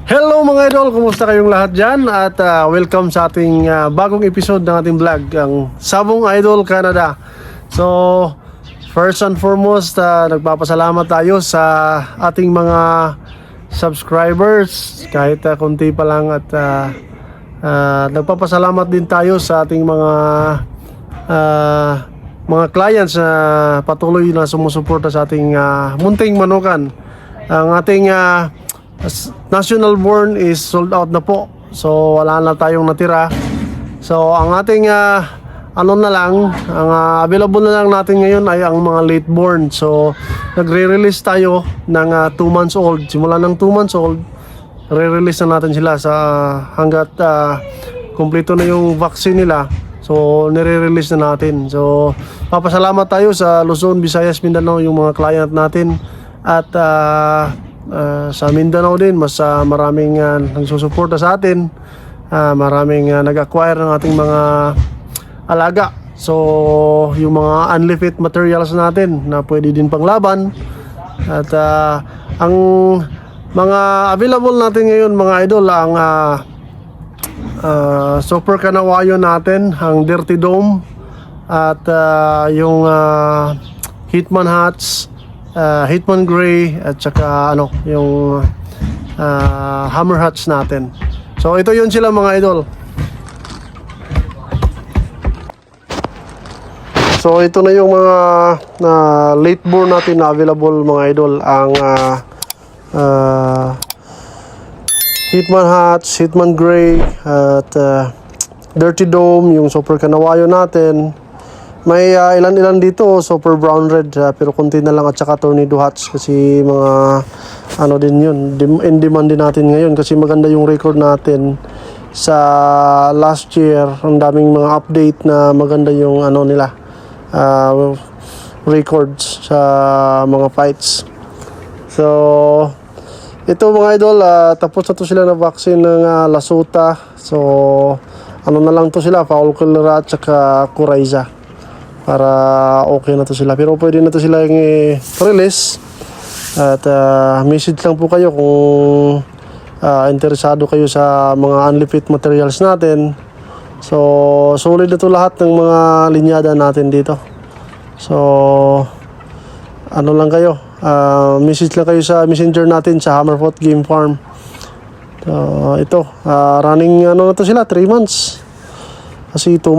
Hello mga idol, kumusta kayong lahat dyan? At welcome sa ating bagong episode ng ating vlog, ang Sabong Idol Canada. So, first and foremost, nagpapasalamat tayo sa ating mga subscribers, kahit konti pa lang. At nagpapasalamat din tayo sa ating mga clients na patuloy na sumusuporta sa ating munting manukan. Ang ating national born is sold out na po. So wala na tayong natira. So ang ating ang available na lang natin ngayon ay ang mga late born. So nagre-release tayo ng 2 months old. Simula ng 2 months old, re-release na natin sila sa hanggat kumpleto na yung vaccine nila. So nire-release na natin. So papasalamat tayo sa Luzon, Visayas, Mindanao, yung mga client natin. At sa Mindanao din, mas maraming nagsusuporta sa atin, maraming nag-acquire ng ating mga alaga. So yung mga unlifted materials natin na pwede din panglaban. At ang mga available natin ngayon mga idol, ang Super Kanawayo natin, ang Dirty Dome, at yung Hitman Hats, Hitman Gray, at saka yung Hammer Hats natin. So ito yun sila mga idol. So ito na yung mga late born natin na available mga idol. Ang Hitman Hats, Hitman Gray, at Dirty Dome, yung Super Kanawayo natin. May ilan-ilan dito, Super Brown Red, pero konti na lang, at saka Tornado Hats kasi mga din yun, in demand din natin ngayon kasi maganda yung record natin sa last year. Ang daming mga update na maganda yung nila, records sa mga fights. So ito mga idol, tapos na to sila na vaccine ng Lasuta. So na lang to sila, Foul Cholera at saka Coryza, para okay na to sila. Pero pwede na to sila yung release. At message lang po kayo kung interesado kayo sa mga unlifted materials natin. So solid na to lahat ng mga linyada natin dito. So lang kayo, message lang kayo sa messenger natin sa Hammerfort Game Farm. So ito, running na to sila, 3 months. Kasi 2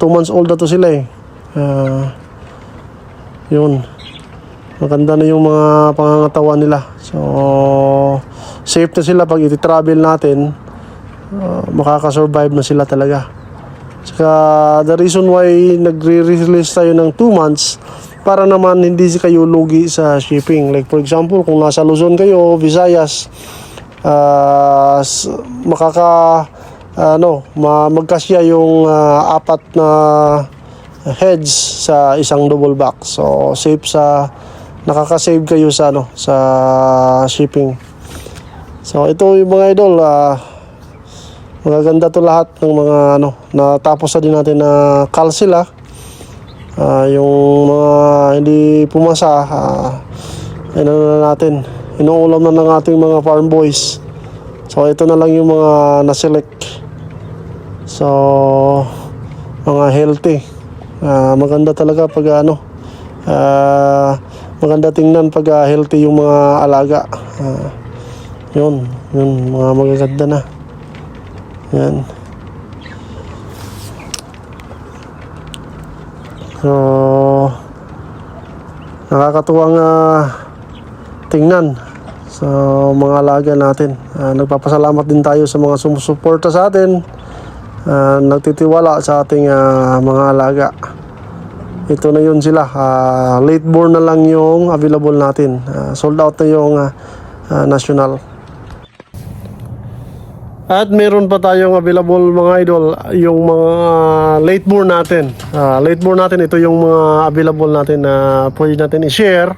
months old na to sila eh. Yun, maganda na yung mga pangangatawan nila. So safe na sila pag iti-travel natin. Makakasurvive na sila talaga. Saka the reason why nagre-release tayo ng 2 months, para naman hindi kayo lugi sa shipping. Like for example, kung nasa Luzon kayo, Visayas, magkasya yung 4 na heads sa isang double box. So safe, nakaka-save kayo sa sa shipping. So ito yung mga idol, magaganda to lahat ng mga natapos na din natin na call sila. Yung mga hindi pumasa, natin, inuulam na ng ating mga farm boys. So ito na lang yung mga na-select. So mga healthy. Maganda talaga pag maganda tingnan pag healthy yung mga alaga. Yun mga magaganda na yan. So nakakatuwang tingnan sa mga alaga natin. Nagpapasalamat din tayo sa mga sumusuporta sa atin, nagtitiwala sa ating mga alaga. Ito na yun sila, late born na lang yung available natin. Sold out na yung national. At meron pa tayong available mga idol, yung mga late born natin. Late born natin, ito yung mga available natin na pwede natin i-share.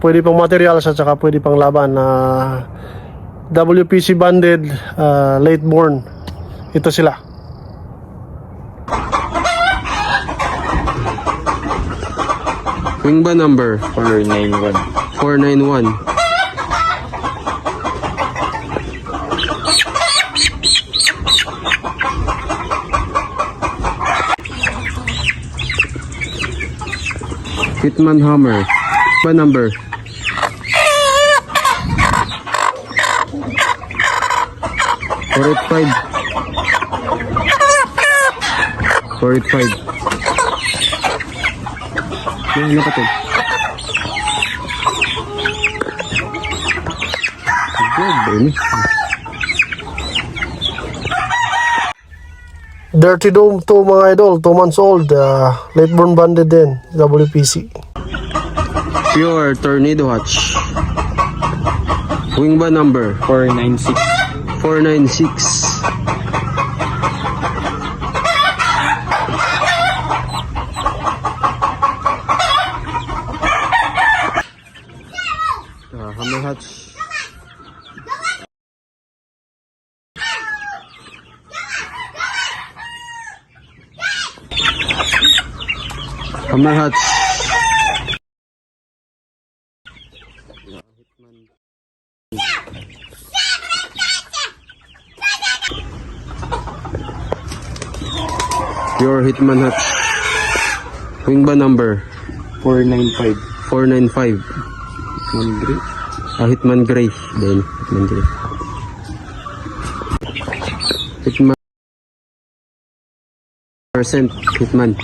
Pwede pang materials at saka pwede pang laban. WPC banded, late born. Ito sila. Wing ba number? 491. 491. Hitman Hammer. Hitman number. Four eight five. 485. Ano ka to? Good, Dirty Dome to mga idol, 2 months old, late born banded din, WPC. Pure Tornado Hatch. Wing ba number? 496. 496. Hammer Hatch. Hammer Hatch. Pure Hitman Hatch. Wing ba number? 495. 495. Hungry. Hitman Gray. Then, Hitman Gray. Hitman percent Hitman.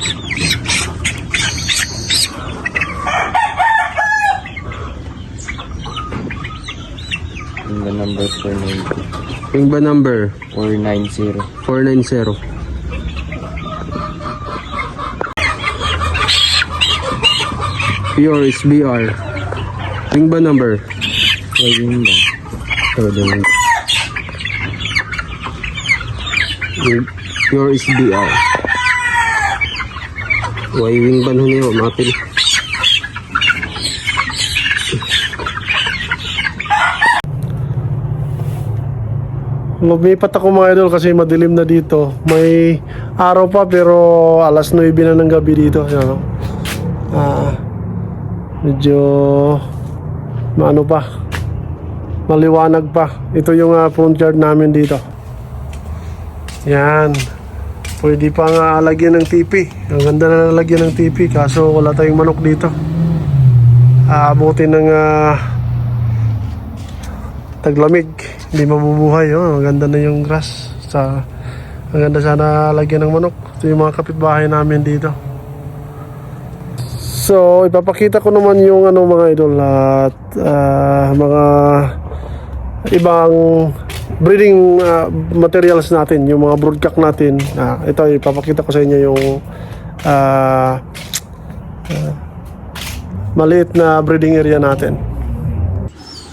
And the number 490. Wing ba number? 490. 490. Pure SBR. Wing ba number? Wing ba? Pure SBR. Wing ba nun yun? Mapil. Lumipat ako mga idol kasi madilim na dito. May araw pa pero alas 9 na ng gabi dito. Ano? Medyo ano pa, maliwanag pa. Ito yung front yard namin dito. Yan. Pwede pa nga lagyan ng TV. Ang ganda na lagyan ng TV kaso wala tayong manok dito. Aabutin ng taglamig. Hindi mabubuhay. Oh. Ang ganda na yung grass. Ang ganda sana lagyan ng manok. Ito yung mga kapitbahay namin dito. So, ipapakita ko naman yung mga idol at mga ibang breeding materials natin, yung mga broodcock natin. Ito, ipapakita ko sa inyo yung maliit na breeding area natin.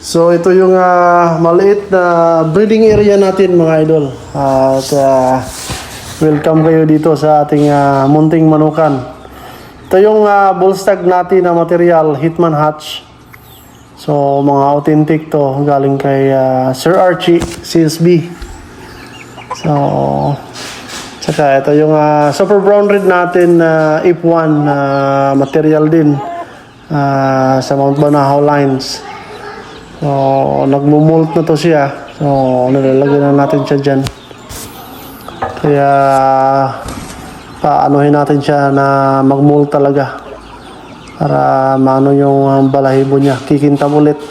So, ito yung maliit na breeding area natin mga idol. At welcome kayo dito sa ating munting manukan. Ito yung bullstag natin na material, Hitman Hatch. So, mga authentic to. Galing kay Sir Archie, CSB. So, tsaka ito yung super brown red natin na If1 material din sa Mount Banahaw lines. So, nagmumult na to siya. So, nilalagyan na natin siya dyan. Kaya, paanohin natin siya na mag-molt talaga para maano yung balahibo niya, kikintab ulit.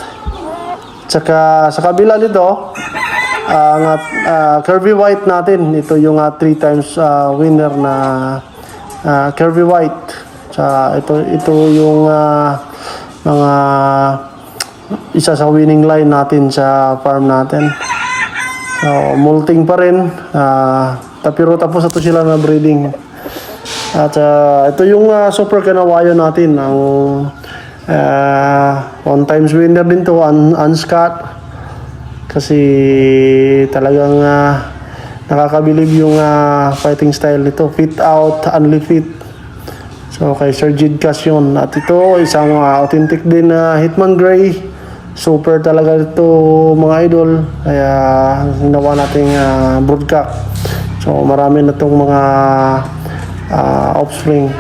Tsaka sa kabila nito ang curvy white natin, ito yung 3 times winner na curvy white. Tsaka ito yung mga isa sa winning line natin sa farm natin. So molting pa rin, pero tapos ito sila na breeding. At ito yung super kanawayo natin, ang 1 times winner din to, unscat. Kasi talagang nakakabilib yung fighting style nito, fit out, only fit. So kay Sir Jidcas yun. At ito isang authentic din na Hitman Gray, super talaga ito mga idol. Kaya ginawa nating broodcock. So marami na itong mga offspring.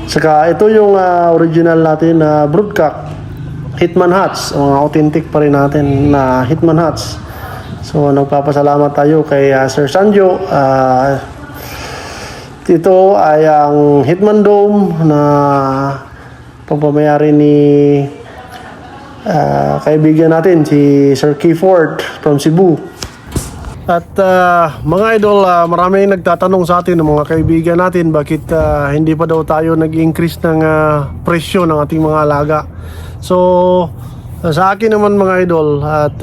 Saka ito yung original natin na broodcock, Hitman Hatch, mga authentic pa rin natin na Hitman Hatch. So nagpapasalamat tayo kay Sir Sanjo. Ito ay ang Hitman Dome na pagpamayari ni kaibigan natin si Sir Key Ford from Cebu. At mga idol, maraming nagtatanong sa atin ng mga kaibigan natin bakit hindi pa daw tayo nag-increase ng presyo ng ating mga alaga. So sa akin naman mga idol, at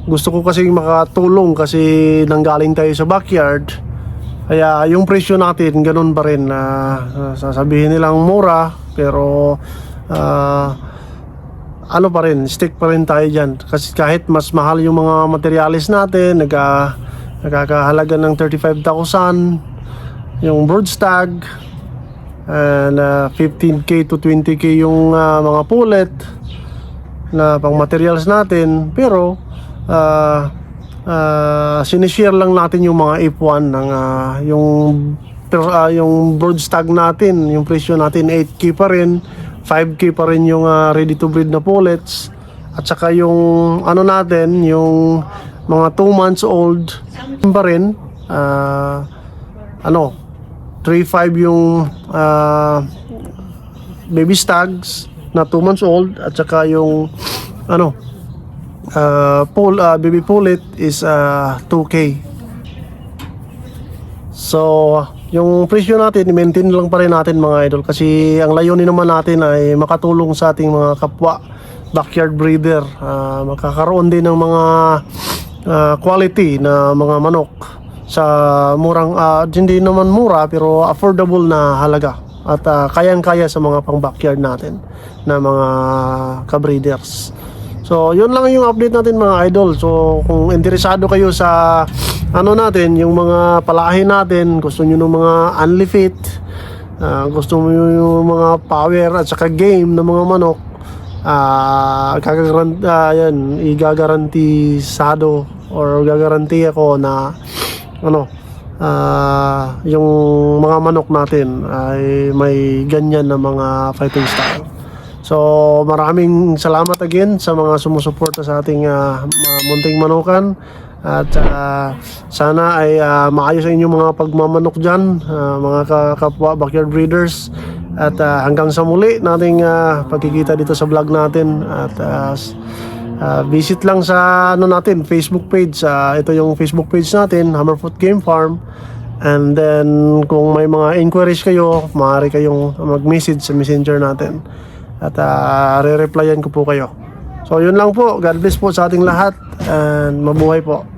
gusto ko kasing makatulong kasi nanggaling tayo sa backyard. Kaya yung presyo natin ganun pa rin, sasabihin nilang mura pero ano pa rin, stick pa rin tayo dyan. Kasi kahit mas mahal yung mga materialis natin, nagkakahalaga ng 35,000 yung brood stag, and 15k to 20k yung mga pullet na pang materials natin. Pero sinishare lang natin yung mga F1 ng yung brood stag natin, yung presyo natin 8k pa rin, 5k pa rin yung ready to breed na pullets, at saka yung ano natin, yung mga 2 months old pa rin, 3.5 yung baby stags na 2 months old, at saka yung baby pullet is 2k. So yung presyo natin, i-maintain lang pa rin natin mga idol, kasi ang layunin naman natin ay makatulong sa ating mga kapwa backyard breeder, makakaroon din ng mga quality na mga manok sa murang, hindi naman mura pero affordable na halaga, at kayang-kaya sa mga pang backyard natin na mga ka-breeders. So yun lang yung update natin mga idol. So kung interesado kayo sa natin, yung mga palahin natin, gusto nyo ng mga unlifit, gusto mo yung mga power at saka game ng mga manok, igagarantisado or gagaranti ako na yung mga manok natin ay may ganyan na mga fighting style. So maraming salamat again sa mga sumusuporta sa ating munting manukan, at sana ay maayos sa inyong mga pagmamanok dyan, mga kapwa backyard breeders, at hanggang sa muli nating pagkikita dito sa vlog natin. At visit lang sa natin Facebook page, ito yung Facebook page natin, Hammerfoot Game Farm. And then kung may mga inquiries kayo, maaari kayong mag-message sa messenger natin, at re-replyan ko po kayo. So yun lang po, God bless po sa ating lahat, and mabuhay po.